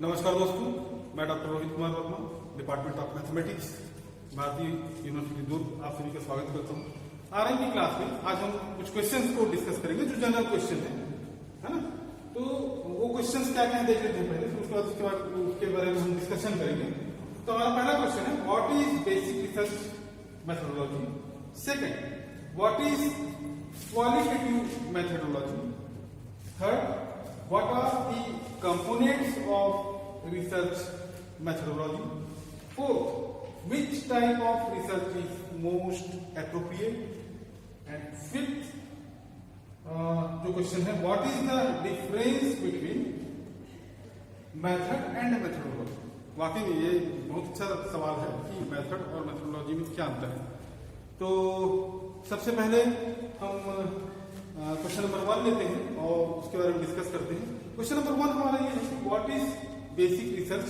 नमस्कार दोस्तों, मैं doctor Rohit Kumar Verma, department of mathematics, भारतीय यूनिवर्सिटी दुर्ग, आप सभी का स्वागत करता हूँ। आरएम की क्लास में आज हम कुछ क्वेश्चंस को डिस्कस करेंगे जो जनरल क्वेश्चन है ना। तो वो क्वेश्चंस क्या क्या देख लेते हैं पहले, फिर उसके बाद उसके बारे में हम डिस्कशन करेंगे। तो हमारा पहला क्वेश्चन है, what is basic research methodology. Second, what is qualitative methodology. Third, what are the components of research methodology. Fourth, which type of research is most appropriate. And fifth, जो क्वेश्चन है, what is the difference between method and methodology. वाकई में ये बहुत अच्छा सवाल है कि मेथड और मेथोडोलॉजी में क्या अंतर है। तो सबसे पहले हम क्वेश्चन नंबर 1 लेते हैं और उसके बारे में डिस्कस करते हैं। क्वेश्चन नंबर 1 हमारा ये है कि what is basic research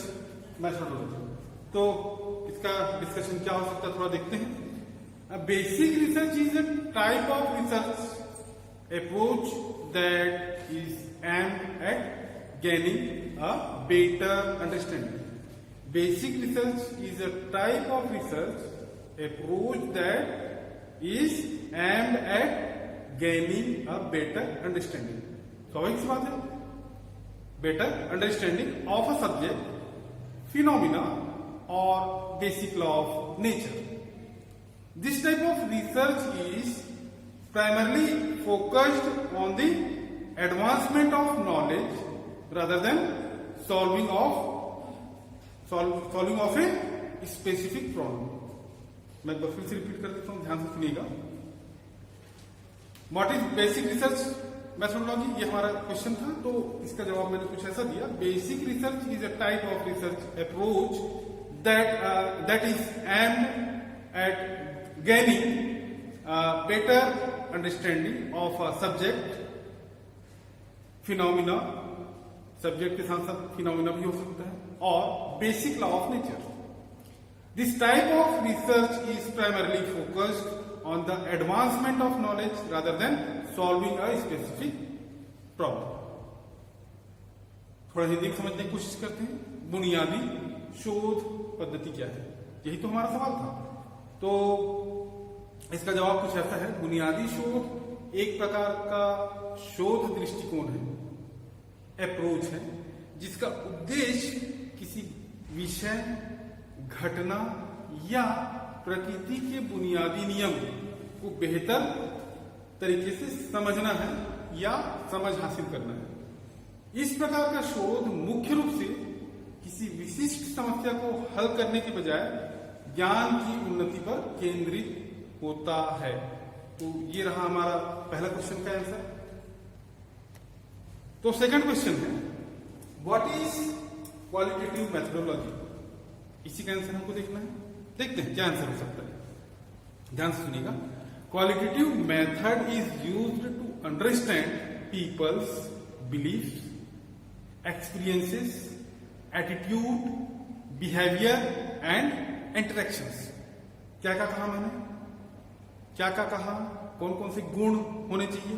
methodology. तो इसका डिस्कशन क्या हो सकता है, थोड़ा देखते हैं। Basic research is a type of research approach that is aimed at gaining a better understanding. Basic research is a type of research approach that is aimed at gaining a better understanding. स्वाभाविक सी बात है, better understanding of a subject, phenomena or basic law of nature. This type of research is primarily focused on the advancement of knowledge rather than solving of a specific problem. मैं एक बार फिर से repeat कर देता हूं, ध्यान से सुनिएगा। What is basic research methodology, ये हमारा क्वेश्चन था। तो इसका जवाब मैंने कुछ ऐसा दिया, basic research is a type of research approach that is aimed at gaining better understanding of a subject, phenomena, subject के साथ साथ फिनोमिना भी हो सकता है, और basic law of nature. This type of research is primarily focused on the advancement of knowledge rather than solving a specific problem. थोड़ा हिंदी समझने की कोशिश करते हैं। बुनियादी शोध पद्धति क्या है, यही तो हमारा सवाल था। तो इसका जवाब कुछ ऐसा है, बुनियादी शोध एक प्रकार का शोध दृष्टिकोण है, अप्रोच है, जिसका उद्देश्य किसी विषय, घटना या प्रकृति के बुनियादी नियम को बेहतर तरीके से समझना है या समझ हासिल करना है। इस प्रकार का शोध मुख्य रूप से किसी विशिष्ट समस्या को हल करने के बजाय ज्ञान की उन्नति पर केंद्रित होता है। तो ये रहा हमारा पहला क्वेश्चन का आंसर। तो सेकंड क्वेश्चन है, व्हाट इज क्वालिटेटिव मेथोडोलॉजी। इसी का आंसर हमको देखना है। देखते हैं क्या आंसर हो सकता है, ध्यान से सुनिएगा। Qualitative method is used to understand people's belief, experiences, attitude, behaviour and interactions. क्या क्या कहा मैंने, क्या क्या कहा, कौन कौन से गुण होने चाहिए।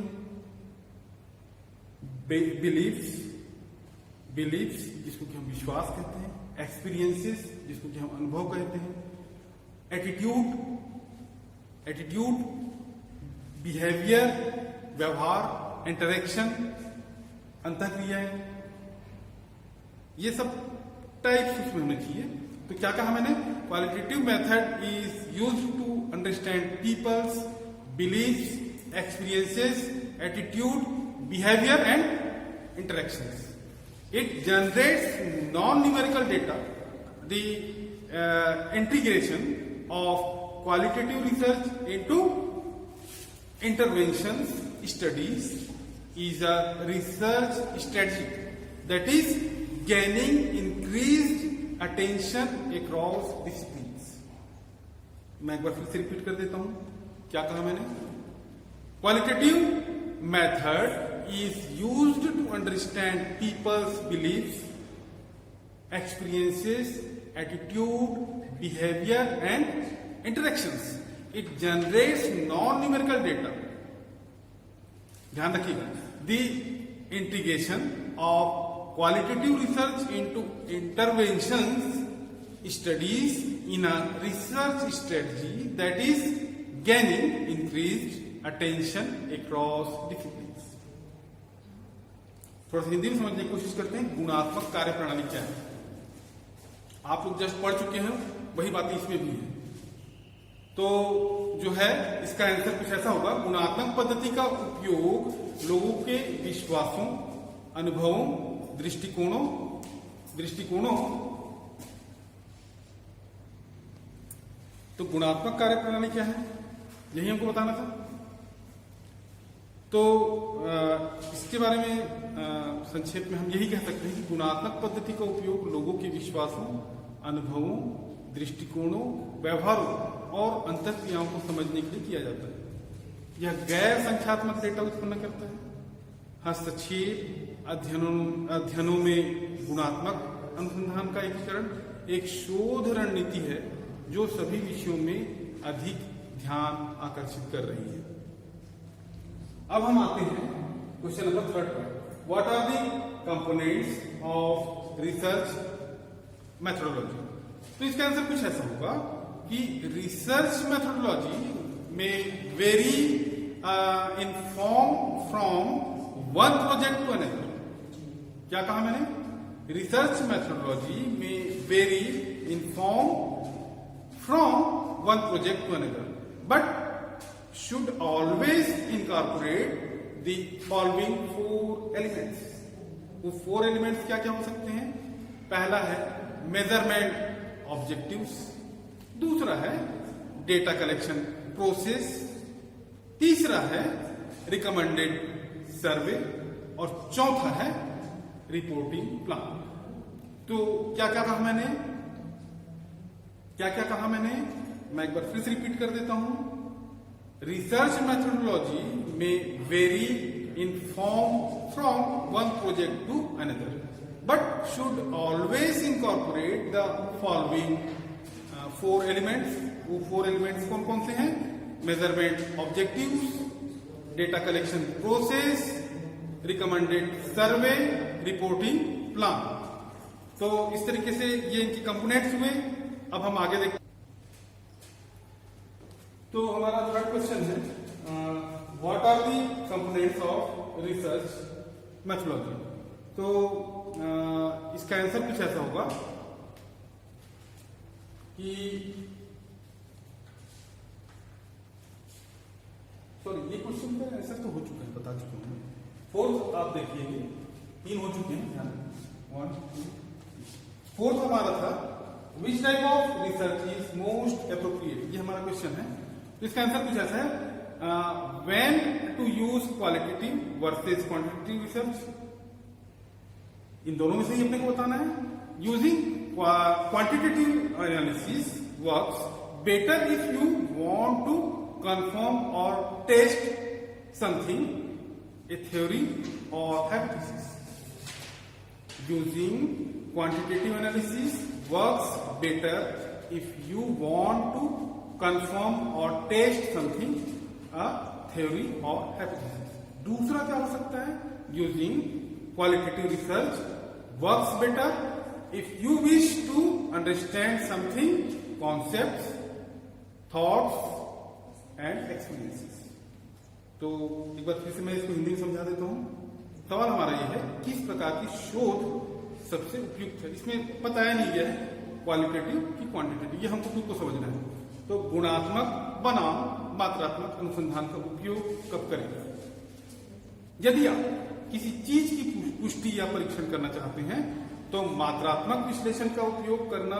बिलीफ्स जिसको कि हम विश्वास कहते हैं, एक्सपीरियंसेस जिसको कि हम अनुभव कहते हैं, एटीट्यूड, बिहेवियर, व्यवहार, इंटरेक्शन, अंतःक्रियाएं, ये सब टाइप्स उसमें होने चाहिए। तो क्या कहा मैंने, qualitative method is used to understand people's beliefs, experiences, attitude, behaviour and interactions. It generates non-numerical data. The integration of qualitative research into interventions studies is a research strategy that is gaining increased attention across disciplines. मैं एक बार फिर से repeat कर देता हूं, क्या कहा मैंने, qualitative method is used to understand people's beliefs, experiences, attitude, behavior and interactions. It generates non-numerical data. ध्यान रखिएगा, the integration of qualitative research into interventions studies in a research strategy that is gaining increased attention across disciplines. थोड़ा सा हिंदी में समझने की कोशिश करते हैं। गुणात्मक कार्य प्रणाली क्या है? आप लोग जस्ट पढ़ चुके हैं, वही बातें इसमें भी है। तो जो है इसका आंसर कुछ ऐसा होगा, गुणात्मक पद्धति का उपयोग लोगों के विश्वासों, अनुभवों, दृष्टिकोणों तो गुणात्मक कार्य प्रणाली क्या है, यही हमको बताना था। तो इसके बारे में संक्षेप में हम यही कह सकते हैं कि गुणात्मक पद्धति का उपयोग लोगों के विश्वासों, अनुभवों, दृष्टिकोणों, व्यवहारों और अंतःक्रियाओं को समझने के लिए किया जाता है। यह गैर संख्यात्मक डेटा उत्पन्न करता है। हस्तक्षेप अध्ययनों में गुणात्मक अनुसंधान का एकीकरण एक शोध रणनीति है जो सभी विषयों में अधिक ध्यान आकर्षित कर रही है। अब हम आते हैं क्वेश्चन नंबर 3 पर। What are the components of research methodology? तो इसका आंसर कुछ ऐसा होगा कि रिसर्च मेथोडोलॉजी में vary in form from one project to another. क्या कहा मैंने? रिसर्च मेथोडोलॉजी में vary in form from one project to another, but should always incorporate the following 4 elements. वो 4 एलिमेंट्स क्या क्या हो सकते हैं? पहला है मेजरमेंट ऑब्जेक्टिव्स, दूसरा है डेटा कलेक्शन प्रोसेस, तीसरा है रिकमेंडेड सर्वे और चौथा है रिपोर्टिंग प्लान। तो क्या क्या कहा मैंने? मैं एक बार फिर से रिपीट कर देता हूं। रिसर्च मेथोडोलॉजी में vary in form from one project to another, but should always incorporate the following 4 elements. वो 4 एलिमेंट्स कौन कौन से हैं? Measurement objectives, data collection process, recommended survey, reporting plan. तो इस तरीके से ये इनकी कंपोनेंट्स हुए। अब हम आगे देखते हैं। तो हमारा 3rd क्वेश्चन है, what are the components of research methodology? तो इसका आंसर कुछ ऐसा होगा कि ये क्वेश्चन का आंसर तो हो चुका है, बता चुका हूं। 4th आप देखिएगा, 3 हो चुके हैं, ध्यान 1 2 4th हमारा था which type of research is most appropriate. ये हमारा क्वेश्चन है। इसका आंसर कुछ ऐसा है, when to use qualitative versus quantitative research. इन दोनों में से ही अपने को बताना है। Using quantitative analysis works better if you want to confirm और टेस्ट समथिंग, ए थ्योरी और hypothesis. Using quantitative analysis works better if you want to confirm और टेस्ट समथिंग, अ थ्योरी और हाइपोथेसिस। दूसरा क्या हो सकता है? Using qualitative research works better if you wish to understand something, concepts, thoughts and experiences. तो एक बार फिर से मैं इसको हिंदी में समझा देता हूं। सवाल हमारा यह है, किस प्रकार की शोध सबसे उपयुक्त है? इसमें बताया नहीं गया है क्वालिटेटिव की क्वांटिटेटिव, ये हमको खुद को समझना है। तो गुणात्मक बनाम मात्रात्मक अनुसंधान का उपयोग कब करें? यदि आप किसी चीज की पुष्टि या परीक्षण करना चाहते हैं तो मात्रात्मक विश्लेषण का उपयोग करना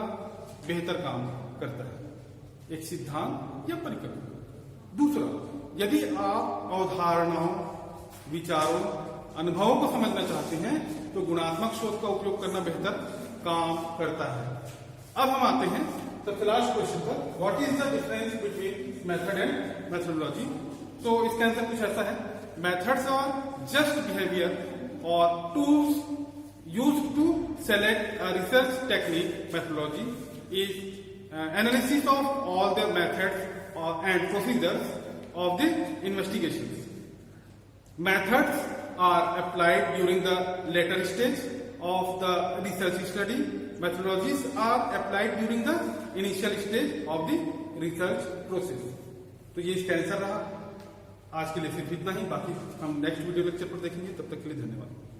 बेहतर काम करता है, एक सिद्धांत या परिकल्पना। दूसरा, यदि आप अवधारणाओं, विचारों, अनुभवों को समझना चाहते हैं तो गुणात्मक शोध का उपयोग करना बेहतर काम करता है। अब हम आते हैं सबसे लास्ट क्वेश्चन पर, what is the difference between method and methodology? तो इसका आंसर कुछ ऐसा है, मेथड्स आर जस्ट बिहेवियर और tools used to select a research technique. Methodology is analysis of all the methods and procedures of the investigations. Methods are applied during the later stage of the research study. Methodologies are applied during the initial stage of the research process. तो ये इसका answer रहा। आज के लिए सिर्फ इतना ही, बाकी हम नेक्स्ट वीडियो लेक्चर पर देखेंगे। तब तक के लिए धन्यवाद।